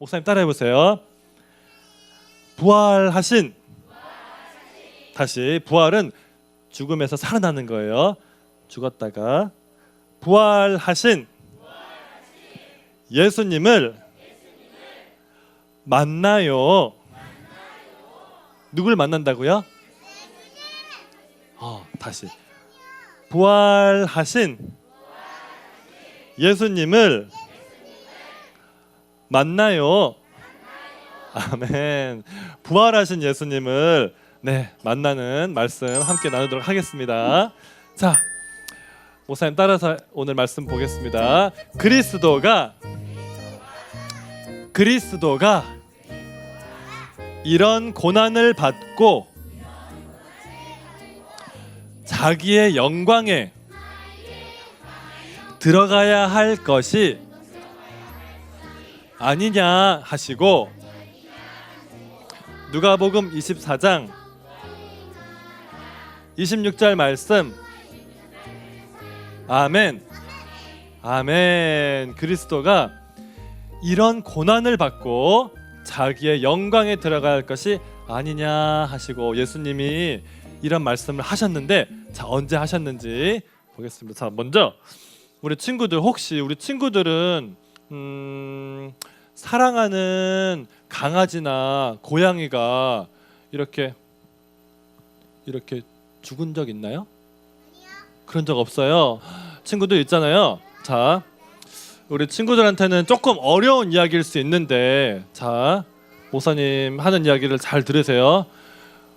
목사님 따라해 보세요. 부활하신. 다시 부활은 죽음에서 살아나는 거예요. 죽었다가 부활하신 예수님을 만나요. 누굴 만난다고요? 다시 부활하신 예수님을 만나요. 아멘. 부활하신 예수님을 만나는 말씀 함께 나누도록 하겠습니다. 자, 목사님 따라서 오늘 말씀 보겠습니다. 그리스도가 이런 고난을 받고 자기의 영광에 들어가야 할 것이 아니냐 하시고, 누가복음 24장 26절 말씀. 아멘. 아멘. 그리스도가 이런 고난을 받고 자기의 영광에 들어갈 것이 아니냐 하시고, 예수님이 이런 말씀을 하셨는데, 자, 언제 하셨는지 보겠습니다. 자, 먼저 우리 친구들, 혹시 우리 친구들은 사랑하는 강아지나 고양이가 이렇게 죽은 적 있나요? 그런 적 없어요? 친구들 있잖아요. 자, 우리 친구들한테는 조금 어려운 이야기일 수 있는데, 자, 목사님 하는 이야기를 잘 들으세요.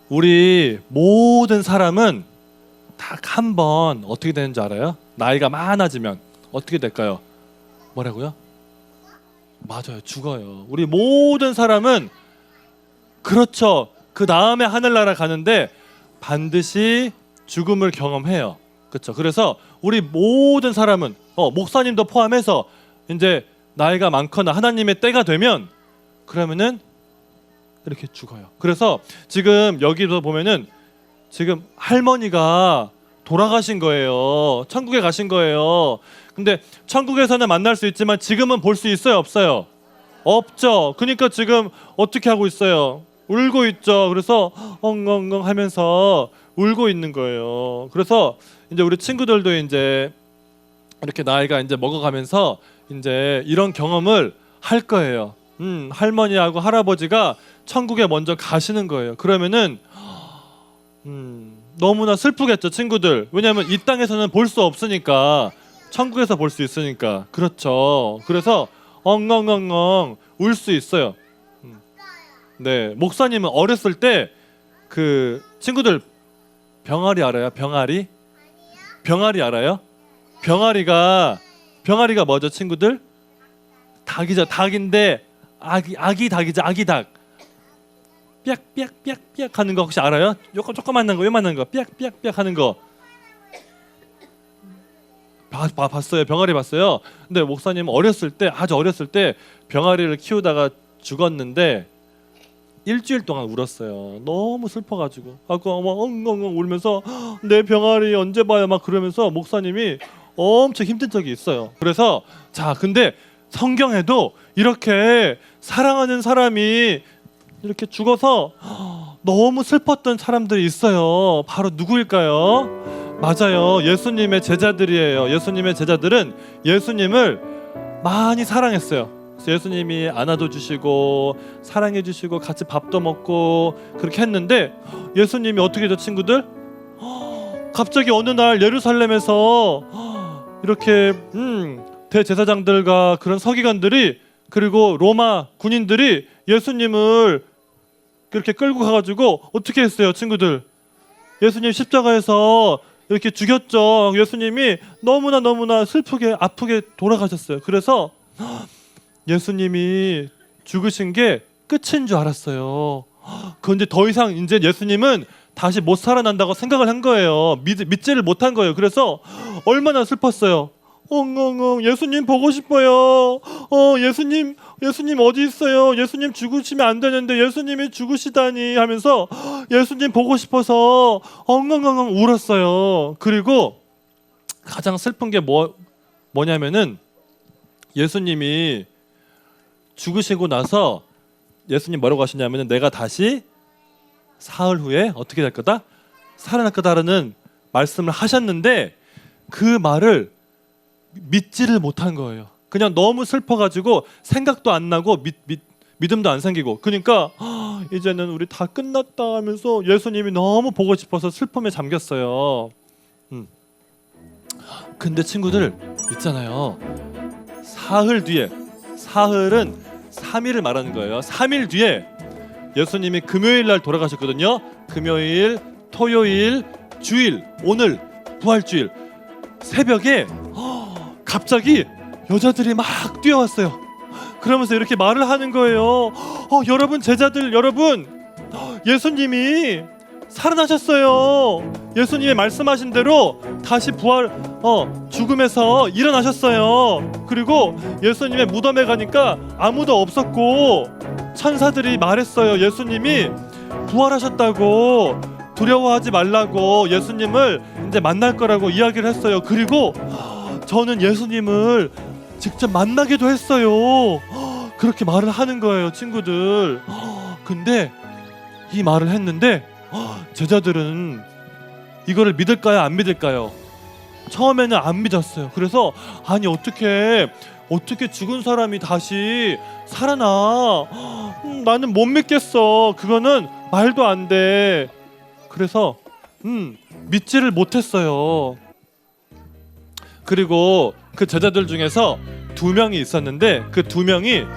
우리 모든 사람은 딱 한 번 어떻게 되는 줄 알아요? 나이가 많아지면 어떻게 될까요? 뭐라고요? 맞아요, 죽어요. 우리 모든 사람은 그렇죠. 그 다음에 하늘나라 가는데 반드시 죽음을 경험해요. 그렇죠. 그래서 우리 모든 사람은 목사님도 포함해서 이제 나이가 많거나 하나님의 때가 되면 그러면은 이렇게 죽어요. 그래서 지금 여기서 보면은 지금 할머니가 돌아가신 거예요. 천국에 가신 거예요. 근데 천국에서는 만날 수 있지만 지금은 볼 수 있어요, 없어요? 없죠. 그러니까 지금 어떻게 하고 있어요? 울고 있죠. 그래서 엉엉엉 하면서 울고 있는 거예요. 그래서 이제 우리 친구들도 이제 이렇게 나이가 이제 먹어가면서 이제 이런 경험을 할 거예요. 할머니하고 할아버지가 천국에 먼저 가시는 거예요. 그러면은 너무나 슬프겠죠, 친구들. 왜냐하면 이 땅에서는 볼 수 없으니까 천국에서 볼 수 있으니까. 그렇죠. 그래서 엉엉엉엉 울 수 있어요. 네, 목사님은 어렸을 때 그 친구들 병아리 알아요? 병아리? 병아리 알아요? 병아리가 뭐죠, 친구들? 닭이죠. 닭인데 아기 닭이죠. 아기 닭. 삐약삐약삐약 하는 거 혹시 알아요? 조그만한 거, 요만한 거, 삐약삐약삐약 하는 거. 봤어요. 병아리 봤어요. 근데 목사님 어렸을 때, 아주 어렸을 때 병아리를 키우다가 죽었는데 일주일 동안 울었어요. 너무 슬퍼가지고. 아까 엉엉엉 울면서 내 병아리 언제 봐요? 막 그러면서 목사님이 엄청 힘든 적이 있어요. 그래서 자, 근데 성경에도 이렇게 사랑하는 사람이 이렇게 죽어서 너무 슬펐던 사람들이 있어요. 바로 누구일까요? 맞아요. 예수님의 제자들이에요. 예수님의 제자들은 예수님을 많이 사랑했어요. 그래서 예수님이 안아도 주시고 사랑해 주시고 같이 밥도 먹고 그렇게 했는데, 예수님이 어떻게 했죠, 친구들? 갑자기 어느 날 예루살렘에서 이렇게 대제사장들과 그런 서기관들이, 그리고 로마 군인들이 예수님을 이렇게 끌고 가가지고 어떻게 했어요, 친구들? 예수님 십자가에서 이렇게 죽였죠. 예수님이 너무나 슬프게 아프게 돌아가셨어요. 그래서 예수님이 죽으신 게 끝인 줄 알았어요. 그런데 더 이상 이제 예수님은 다시 못 살아난다고 생각을 한 거예요. 믿지를 못한 거예요. 그래서 얼마나 슬펐어요. 엉엉엉 예수님 보고 싶어요. 예수님 어디 있어요? 예수님 죽으시면 안 되는데 예수님이 죽으시다니 하면서 예수님 보고 싶어서 엉엉엉 울었어요. 그리고 가장 슬픈 게 뭐냐면은 예수님이 죽으시고 나서 예수님 뭐라고 하셨냐면은 내가 다시 사흘 후에 어떻게 될 거다? 살아날 거다라는 말씀을 하셨는데 그 말을 믿지를 못한 거예요. 그냥 너무 슬퍼가지고 생각도 안 나고 믿음도 안 생기고, 그러니까 이제는 우리 다 끝났다 하면서 예수님이 너무 보고 싶어서 슬픔에 잠겼어요. 근데 친구들 있잖아요. 사흘 뒤에, 사흘은 3일을 말하는 거예요. 3일 뒤에 예수님이 금요일 날 돌아가셨거든요. 금요일, 토요일, 주일, 오늘 부활주일 새벽에 갑자기 여자들이 막 뛰어왔어요. 그러면서 이렇게 말을 하는 거예요. 여러분, 제자들 여러분, 예수님이 살아나셨어요. 예수님이 말씀하신 대로 다시 죽음에서 일어나셨어요. 그리고 예수님의 무덤에 가니까 아무도 없었고 천사들이 말했어요. 예수님이 부활하셨다고, 두려워하지 말라고, 예수님을 이제 만날 거라고 이야기를 했어요. 그리고 저는 예수님을 직접 만나기도 했어요. 그렇게 말을 하는 거예요, 친구들. 근데 이 말을 했는데 제자들은 이거를 믿을까요, 안 믿을까요? 처음에는 안 믿었어요. 그래서 아니 어떻게 죽은 사람이 다시 살아나? 나는 못 믿겠어. 그거는 말도 안 돼. 그래서 믿지를 못했어요. 그리고 그 제자들 중에서 2명이 있었는데 그 2명이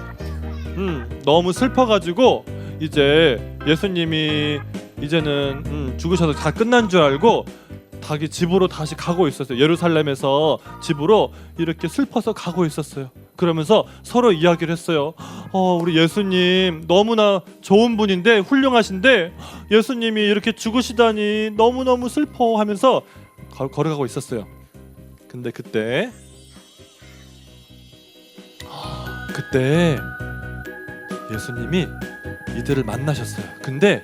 너무 슬퍼가지고 이제 예수님이 이제는 죽으셔서 다 끝난 줄 알고 자기 집으로 다시 가고 있었어요. 예루살렘에서 집으로 이렇게 슬퍼서 가고 있었어요. 그러면서 서로 이야기를 했어요. 우리 예수님 너무나 좋은 분인데, 훌륭하신데 예수님이 이렇게 죽으시다니 너무너무 슬퍼 하면서 걸어가고 있었어요. 근데 그때 예수님이 이들을 만나셨어요. 근데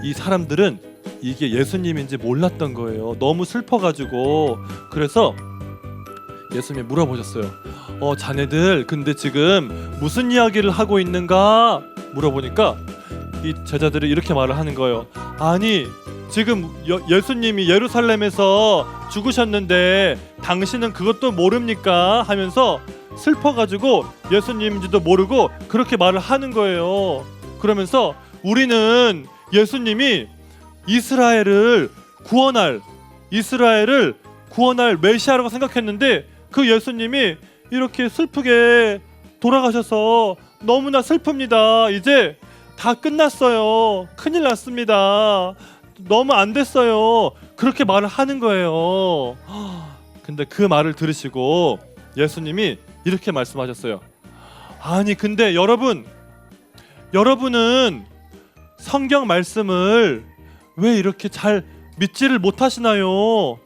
이 사람들은 이게 예수님인지 몰랐던 거예요. 너무 슬퍼가지고. 그래서 예수님이 물어보셨어요. 자네들 근데 지금 무슨 이야기를 하고 있는가 물어보니까 이 제자들이 이렇게 말을 하는 거예요. 아니 지금 예수님이 예루살렘에서 죽으셨는데 당신은 그것도 모릅니까? 하면서 슬퍼가지고 예수님인지도 모르고 그렇게 말을 하는 거예요. 그러면서 우리는 예수님이 이스라엘을 구원할 메시아라고 생각했는데 그 예수님이 이렇게 슬프게 돌아가셔서 너무나 슬픕니다. 이제 다 끝났어요. 큰일 났습니다. 너무 안 됐어요. 그렇게 말을 하는 거예요. 근데 그 말을 들으시고 예수님이 이렇게 말씀하셨어요. 아니 근데 여러분은 성경 말씀을 왜 이렇게 잘 믿지를 못하시나요?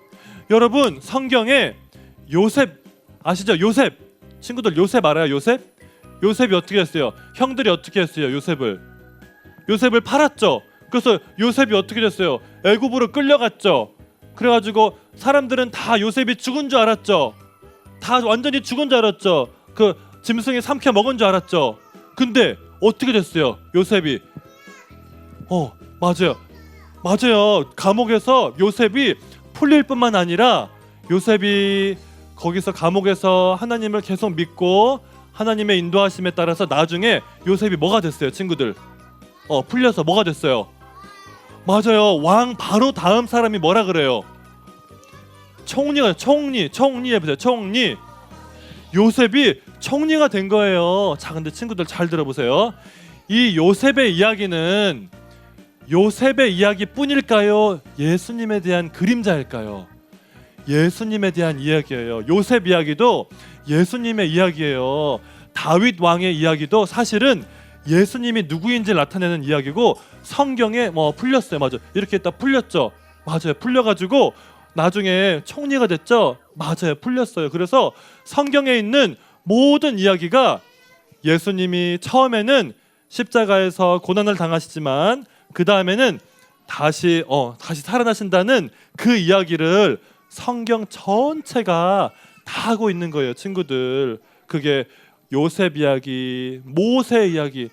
여러분, 성경에 요셉 아시죠? 요셉, 친구들 요셉 알아요? 요셉이 어떻게 했어요? 형들이 어떻게 했어요? 요셉을 팔았죠. 그래서 요셉이 어떻게 됐어요? 애굽으로 끌려갔죠. 그래가지고 사람들은 다 요셉이 죽은 줄 알았죠. 다 완전히 죽은 줄 알았죠. 그 짐승이 삼켜 먹은 줄 알았죠. 근데 어떻게 됐어요? 요셉이 맞아요. 감옥에서 요셉이 풀릴 뿐만 아니라 요셉이 거기서 감옥에서 하나님을 계속 믿고 하나님의 인도하심에 따라서 나중에 요셉이 뭐가 됐어요, 친구들? 풀려서 뭐가 됐어요? 맞아요. 왕 바로 다음 사람이 뭐라 그래요? 총리가 해보세요. 총리. 요셉이 총리가 된 거예요. 자, 근데 친구들 잘 들어보세요. 이 요셉의 이야기는 요셉의 이야기뿐일까요? 예수님에 대한 그림자일까요? 예수님에 대한 이야기예요. 요셉 이야기도 예수님의 이야기예요. 다윗 왕의 이야기도 사실은 예수님이 누구인지 나타내는 이야기고 성경에 풀렸어요. 맞아요. 이렇게 딱 풀렸죠. 맞아요. 풀려가지고 나중에 총리가 됐죠. 맞아요. 풀렸어요. 그래서 성경에 있는 모든 이야기가 예수님이 처음에는 십자가에서 고난을 당하시지만 그 다음에는 다시 살아나신다는 그 이야기를 성경 전체가 다 하고 있는 거예요, 친구들. 그게 요셉 이야기, 모세 이야기,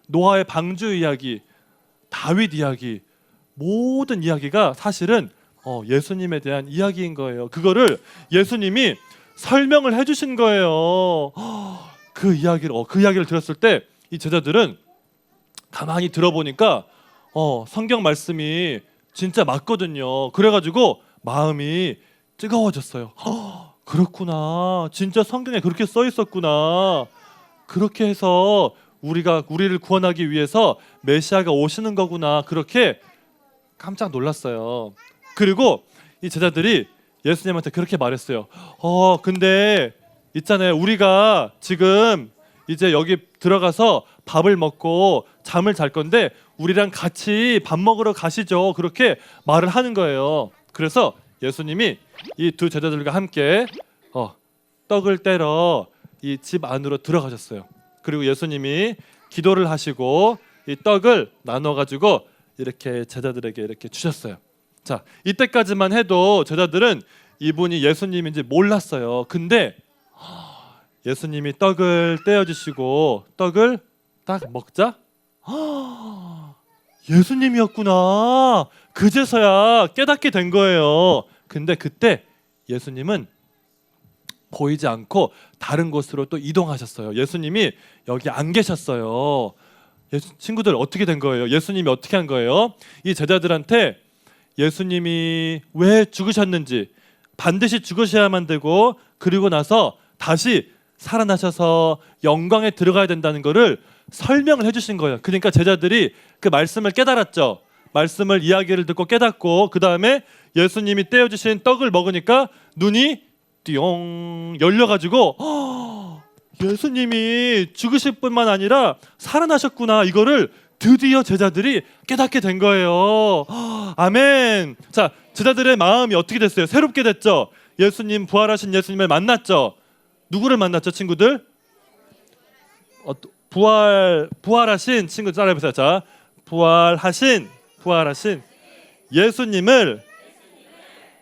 노아의 방주 이야기, 다윗 이야기, 모든 이야기가 사실은 예수님에 대한 이야기인 거예요. 그거를 예수님이 설명을 해주신 거예요. 그 이야기를 들었을 때 이 제자들은 가만히 들어보니까 성경 말씀이 진짜 맞거든요. 그래가지고 마음이 뜨거워졌어요. 그렇구나. 진짜 성경에 그렇게 써 있었구나. 그렇게 해서 우리를 구원하기 위해서 메시아가 오시는 거구나. 그렇게 깜짝 놀랐어요. 그리고 이 제자들이 예수님한테 그렇게 말했어요. 근데 있잖아요. 우리가 지금 이제 여기 들어가서 밥을 먹고 잠을 잘 건데 우리랑 같이 밥 먹으러 가시죠. 그렇게 말을 하는 거예요. 그래서 예수님이 이 두 제자들과 함께 떡을 떼러 이 집 안으로 들어가셨어요. 그리고 예수님이 기도를 하시고 이 떡을 나눠 가지고 이렇게 제자들에게 이렇게 주셨어요. 자, 이때까지만 해도 제자들은 이분이 예수님인지 몰랐어요. 근데 예수님이 떡을 떼어 주시고 떡을 딱 먹자 예수님이었구나. 그제서야 깨닫게 된 거예요. 근데 그때 예수님은 보이지 않고 다른 곳으로 또 이동하셨어요. 예수님이 여기 안 계셨어요. 친구들 어떻게 된 거예요? 예수님이 어떻게 한 거예요? 이 제자들한테 예수님이 왜 죽으셨는지, 반드시 죽으셔야만 되고 그리고 나서 다시 살아나셔서 영광에 들어가야 된다는 거를 설명을 해주신 거예요. 그러니까 제자들이 그 말씀을 깨달았죠. 말씀을 이야기를 듣고 깨닫고 그 다음에 예수님이 떼어주신 떡을 먹으니까 눈이 띠용 열려가지고 예수님이 죽으실 뿐만 아니라 살아나셨구나. 이거를 드디어 제자들이 깨닫게 된 거예요. 아멘. 자, 제자들의 마음이 어떻게 됐어요? 새롭게 됐죠. 예수님, 부활하신 예수님을 만났죠. 누구를 만났죠, 친구들? 부활하신 친구 따라해보세요. 자, 부활하신 예수님을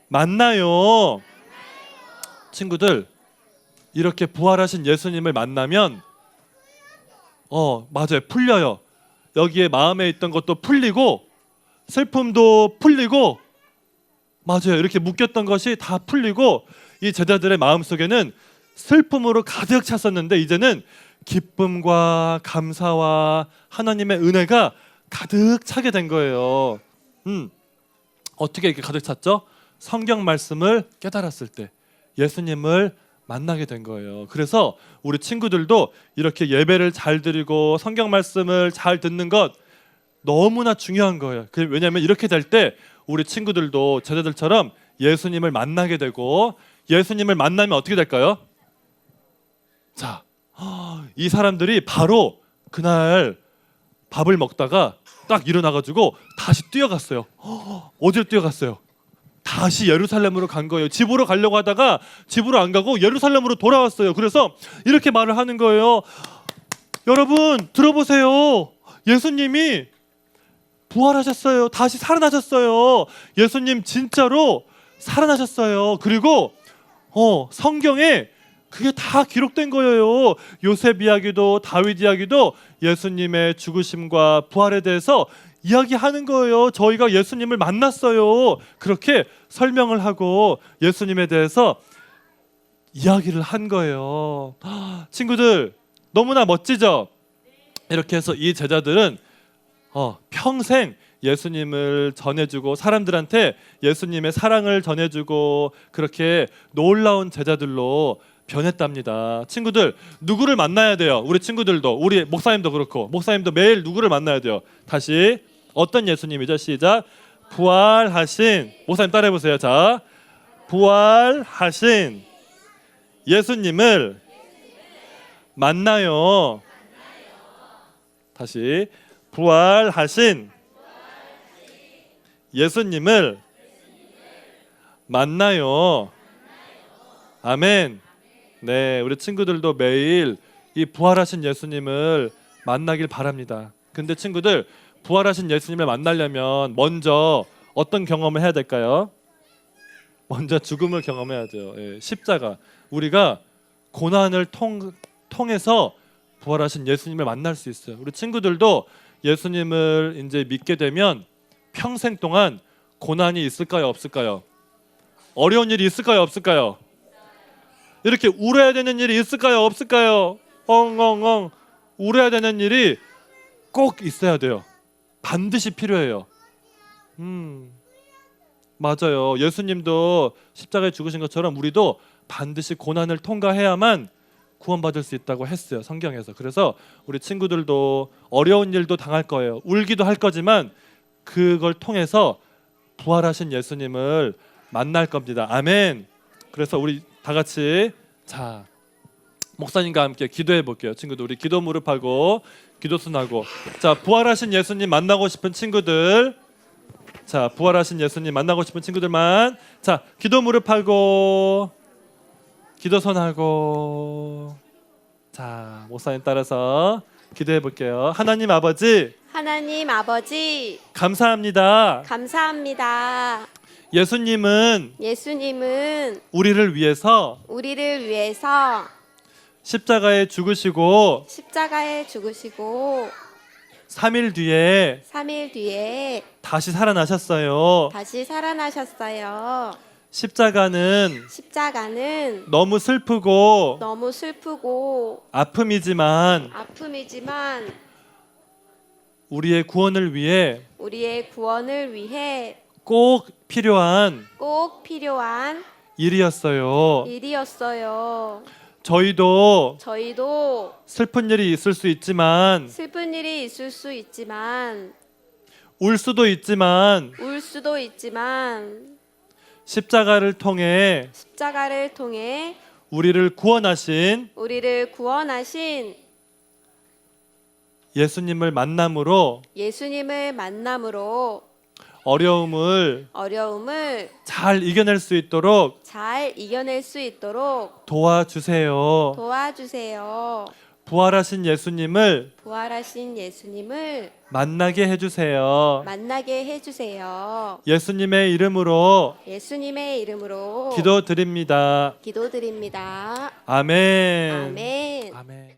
만나요. 친구들, 이렇게 부활하신 예수님을 만나면 맞아요, 풀려요. 여기에 마음에 있던 것도 풀리고 슬픔도 풀리고 맞아요, 이렇게 묶였던 것이 다 풀리고 이 제자들의 마음속에는 슬픔으로 가득 찼었는데 이제는 기쁨과 감사와 하나님의 은혜가 가득 차게 된 거예요. 어떻게 이렇게 가득 찼죠? 성경 말씀을 깨달았을 때 예수님을 만나게 된 거예요. 그래서 우리 친구들도 이렇게 예배를 잘 드리고 성경 말씀을 잘 듣는 것 너무나 중요한 거예요. 왜냐하면 이렇게 될 때 우리 친구들도 제자들처럼 예수님을 만나게 되고 예수님을 만나면 어떻게 될까요? 자, 이 사람들이 바로 그날 밥을 먹다가 딱 일어나가지고 다시 뛰어갔어요. 어디로 뛰어갔어요? 다시 예루살렘으로 간 거예요. 집으로 가려고 하다가 집으로 안 가고 예루살렘으로 돌아왔어요. 그래서 이렇게 말을 하는 거예요. 여러분 들어보세요. 예수님이 부활하셨어요. 다시 살아나셨어요. 예수님 진짜로 살아나셨어요. 그리고 성경에 그게 다 기록된 거예요. 요셉 이야기도 다윗 이야기도 예수님의 죽으심과 부활에 대해서 이야기하는 거예요. 저희가 예수님을 만났어요. 그렇게 설명을 하고 예수님에 대해서 이야기를 한 거예요. 친구들 너무나 멋지죠? 이렇게 해서 이 제자들은 평생 예수님을 전해주고 사람들한테 예수님의 사랑을 전해주고 그렇게 놀라운 제자들로 변했답니다. 친구들 누구를 만나야 돼요? 우리 친구들도 우리 목사님도 그렇고 목사님도 매일 누구를 만나야 돼요? 다시 어떤 예수님이죠? 시작. 부활하신 목사님 따라해보세요. 자, 부활하신 예수님을 만나요. 다시 부활하신 예수님을 만나요. 아멘. 네, 우리 친구들도 매일 이 부활하신 예수님을 만나길 바랍니다. 근데 친구들 부활하신 예수님을 만나려면 먼저 어떤 경험을 해야 될까요? 먼저 죽음을 경험해야죠. 예, 십자가. 우리가 고난을 통해서 부활하신 예수님을 만날 수 있어요. 우리 친구들도 예수님을 이제 믿게 되면 평생 동안 고난이 있을까요, 없을까요? 어려운 일이 있을까요, 없을까요? 이렇게 울어야 되는 일이 있을까요, 없을까요? 엉엉엉 울어야 되는 일이 꼭 있어야 돼요. 반드시 필요해요. 맞아요. 예수님도 십자가에 죽으신 것처럼 우리도 반드시 고난을 통과해야만 구원받을 수 있다고 했어요, 성경에서. 그래서 우리 친구들도 어려운 일도 당할 거예요. 울기도 할 거지만 그걸 통해서 부활하신 예수님을 만날 겁니다. 아멘. 그래서 우리 다 같이 자 목사님과 함께 기도해 볼게요. 친구들 우리 기도 무릎하고 기도순하고 자 부활하신 예수님 만나고 싶은 친구들 자 부활하신 예수님 만나고 싶은 친구들만 자 기도 무릎하고 기도선하고 자 목사님 따라서 기도해 볼게요. 하나님 아버지 감사합니다. 예수님은 우리를 위해서 십자가에 죽으시고 3일 뒤에 다시 살아나셨어요. 십자가는 너무 슬프고 아픔이지만 우리의 구원을 위해 꼭 필요한 일이었어요. 저희도 슬픈 일이 있을 수 있지만 울 수도 있지만 십자가를 통해 우리를 구원하신 예수님을 만남으로 어려움을 잘 이겨낼 수 있도록 도와주세요. 부활하신 예수님을 만나게 해주세요. 예수님의 이름으로 기도드립니다. 아멘. 아멘. 아멘.